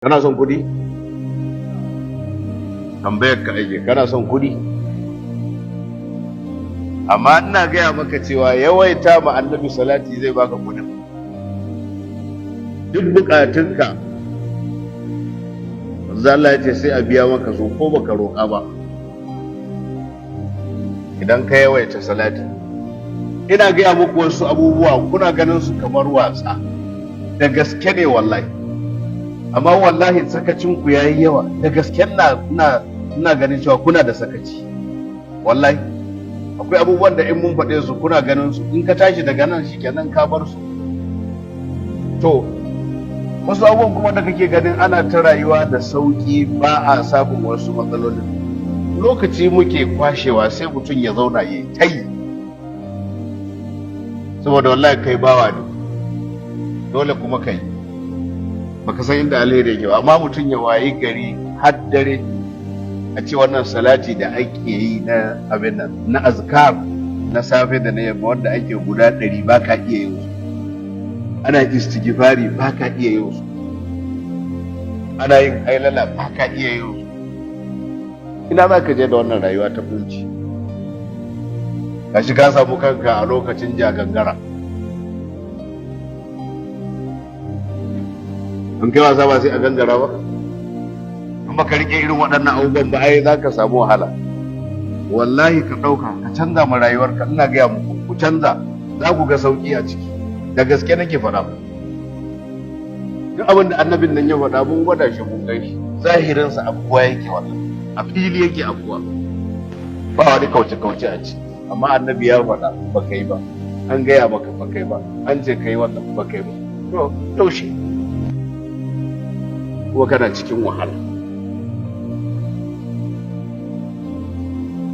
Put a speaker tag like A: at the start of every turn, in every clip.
A: Kana son kuɗi? Tambayar ka ake, kana son kuɗi? Amma ina gaya maka cewa yawaita ma annabi salati zai baka kuɗin. Duk bukatunka, manzo Allah ya ce sai a biya maka so ko baka roƙa ba. Idan ka yawaita salati. Ina gaya muku wasu abubuwa kuna ganin su kamar wasa. Da gaske ne wallahi. Amma wallahi sakacinku ya yi yawa. Da gaske ina ganin cewa kuna da sakaci. Wallahi. Akwai abubuwan da in mun faɗe su kuna ganin su in ka tashi daga nan shikenan ka bar su. To, wasu abubuwan kuma da kake ganin ana ta rayuwa da sauki ba a samun wasu matsalolin. Lokaci muke kwashewa sai mutum ya zauna ya ta yi. Saboda wallahi kai bawa ne. Dole kuma kai. Baka san inda alheri yake ba, amma mutum ya wayi gari har dare a ce wannan salati da ake yi na abin nan na azkar na safe da na yamma wanda ake guda 100 ba ka iya yin su, ana istighfari ba ka iya yin su, ana yin ailala ba ka iya yin su. Ina za ka je da wannan rayuwa ta kunci? Gashi ka samu kanka a lokacin jagangara. An kai wasa ba sai a gangara ba? In baka rike irin waɗannan abubuwan ba ai za ka samu wahala. Wallahi ka ɗauka ka canza ma rayuwarka, ina gaya muku ku canza, za ku ga sauƙi a ciki. Da gaske nake faɗa. Duk abin da annabin nan ya faɗa mun gwada shi mun gan shi. Zahirinsa abuwa yake wannan. A fili yake abuwa. Ba wani kauce-kauce a ciki. Amma annabi ya faɗa ba kai ba. An gaya maka ba kai ba. An ce kai wannan ba kai ba. To, taushe. Kuma kana cikin wahala.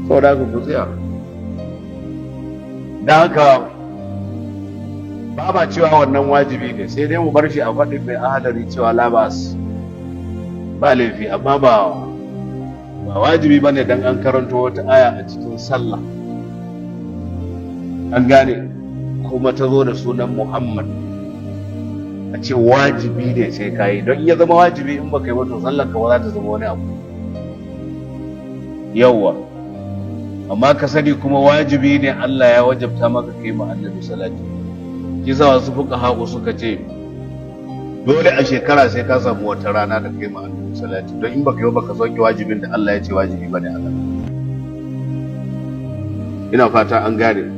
A: Saboda haka ku tsaya. Don haka ba ma cewa wannan wajibi ne, sai dai mu bar shi a faɗin mai ahadari cewa labas ba laifi, amma ba wajibi ba ne don an karanto wata aya a cikin sallah. An gane kuma ta zo da sunan Muhammad. A ce wajibi ne sai ka yi, don iya zama wajibi in baka yi wato sallar ka ba za ta zama wani abu. Yawwa, amma ka sani kuma wajibi ne Allah ya wajabta maka kai ma annabi salati. Kisa wasu fuqaha suka ce dole a shekara sai ka samu wata rana da kai ma annabi salati, don in baka yi baka sauke wajibin da Allah ya ce wajibi bane a kan. Ina fata an gane.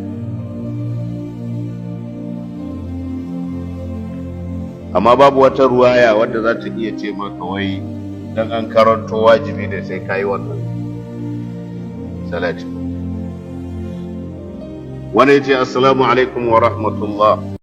A: Amma babu wata ruwaya wadda za ta iya ce maka wai dan an karanto wajibi ne sai kayi wannan salati. Wani ya ce assalamu alaikum wa rahmatullah.